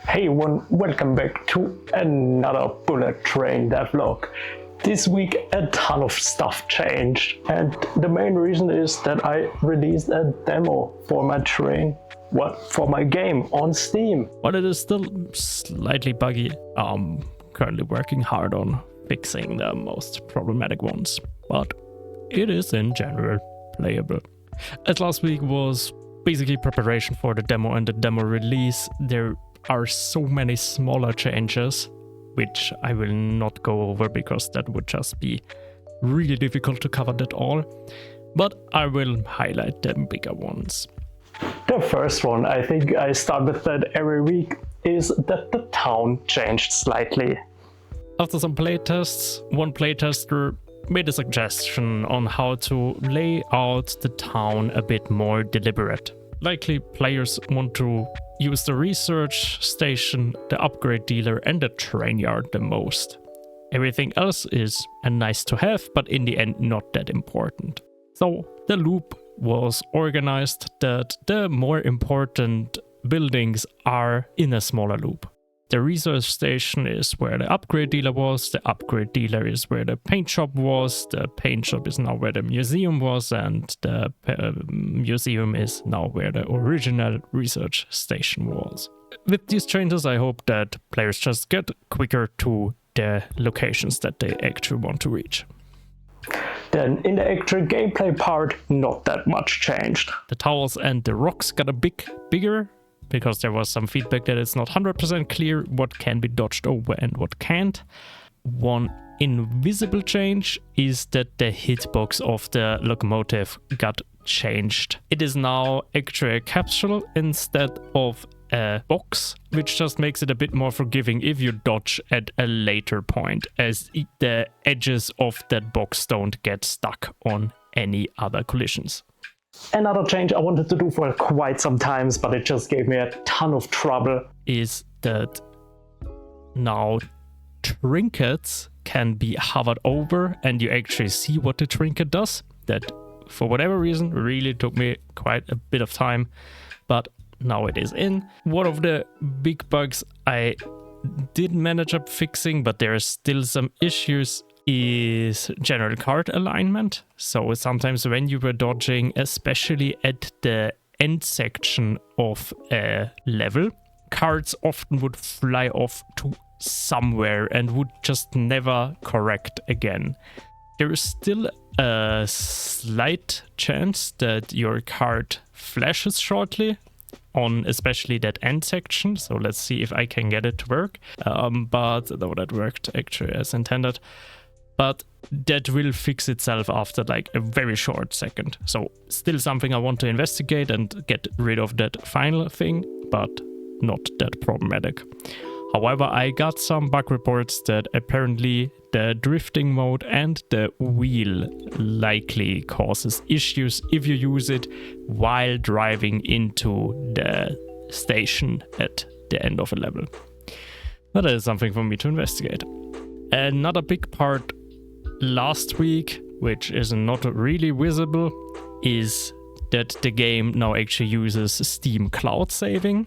Hey everyone, welcome back to another bullet train devlog. This week a ton of stuff changed, and the main reason is that I released a demo for my train, for my game on Steam. But it is still slightly buggy. I'm currently working hard on fixing the most problematic ones, but it is in general playable. As last week was basically preparation for the demo and the demo release, there are so many smaller changes which I will not go over because that would just be really difficult to cover that all, but I will highlight the bigger ones. The first one, I think I start with that every week, is that the town changed slightly. After some playtests, one playtester made a suggestion on how to lay out the town a bit more deliberate. Likely players want to use the research station, the upgrade dealer and the train yard the most. Everything else is a nice to have, but in the end not that important. So the loop was organized that the more important buildings are in a smaller loop. The research station is where the upgrade dealer was, the upgrade dealer is where the paint shop was, the paint shop is now where the museum was, and the museum is now where the original research station was. With these changes, I hope that players just get quicker to the locations that they actually want to reach. Then in the actual gameplay part, not that much changed. The towers and the rocks got a bigger, because there was some feedback that it's not 100% clear what can be dodged over and what can't. One invisible change is that the hitbox of the locomotive got changed. It is now actually a capsule instead of a box, which just makes it a bit more forgiving if you dodge at a later point, as the edges of that box don't get stuck on any other collisions. Another change I wanted to do for quite some time, but it just gave me a ton of trouble, is that now trinkets can be hovered over and you actually see what the trinket does. That, for whatever reason, really took me quite a bit of time, but now it is in. One of the big bugs I did manage up fixing, but there are still some issues, is general card alignment. So sometimes when you were dodging, especially at the end section of a level, cards often would fly off to somewhere and would just never correct again. There is still a slight chance that your card flashes shortly on especially that end section, so let's see if I can get it to work, but though that worked actually as intended. But that will fix itself after like a very short second. So still something I want to investigate and get rid of that final thing, but not that problematic. However, I got some bug reports that apparently the drifting mode and the wheel likely causes issues if you use it while driving into the station at the end of a level. But that is something for me to investigate. Another big part last week, which is not really visible, is that the game now actually uses Steam cloud saving,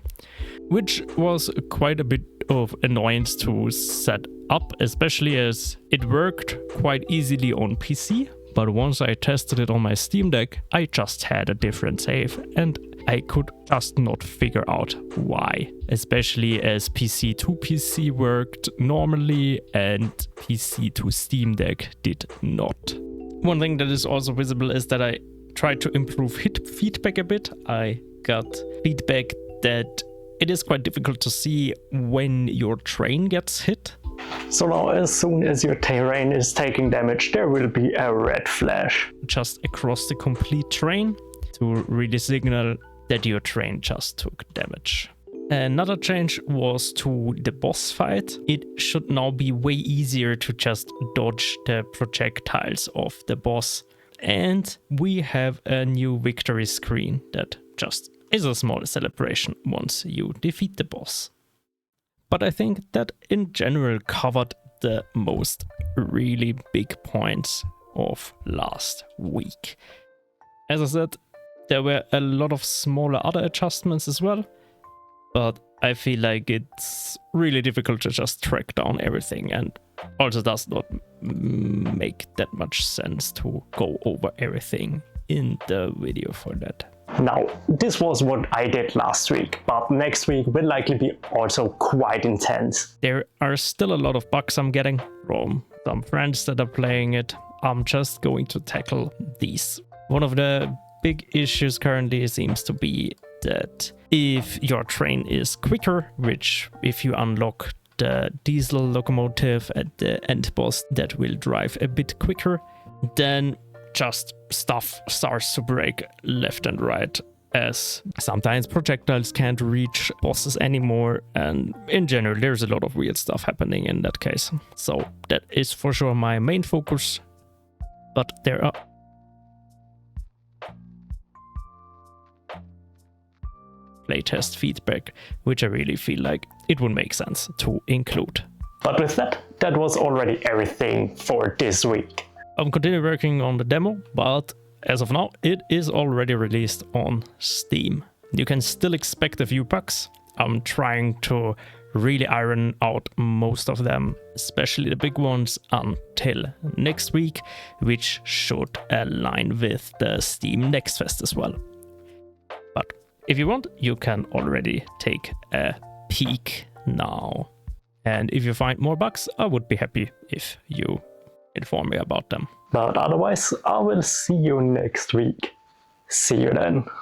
which was quite a bit of annoyance to set up, especially as it worked quite easily on PC, but once I tested it on my Steam Deck, I just had a different save and I could just not figure out why, especially as PC to PC worked normally and PC to Steam Deck did not. One thing that is also visible is that I tried to improve hit feedback a bit. I got feedback that it is quite difficult to see when your train gets hit. So now as soon as your terrain is taking damage, there will be a red flash just across the complete train to really signal that your train just took damage. Another change was to the boss fight. It should now be way easier to just dodge the projectiles of the boss. And we have a new victory screen that just is a small celebration once you defeat the boss. But I think that in general covered the most really big points of last week. As I said, there were a lot of smaller other adjustments as well, but I feel like it's really difficult to just track down everything, and also does not make that much sense to go over everything in the video for that. Now, this was what I did last week, but next week will likely be also quite intense. There are still a lot of bugs I'm getting from some friends that are playing it. I'm just going to tackle these. One of the big issues currently seems to be that if your train is quicker, which if you unlock the diesel locomotive at the end boss that will drive a bit quicker, then just stuff starts to break left and right, as sometimes projectiles can't reach bosses anymore, and in general there's a lot of weird stuff happening in that case. So that is for sure my main focus, but there are playtest feedback which I really feel like it would make sense to include. But with that, that was already everything for this week. I'm continuing working on the demo, but as of now, it is already released on Steam. You can still expect a few bugs. I'm trying to really iron out most of them, especially the big ones, until next week, which should align with the Steam Next Fest as well. But if you want, you can already take a peek now. And if you find more bugs, I would be happy if you inform me about them. But otherwise, I will see you next week. See you then.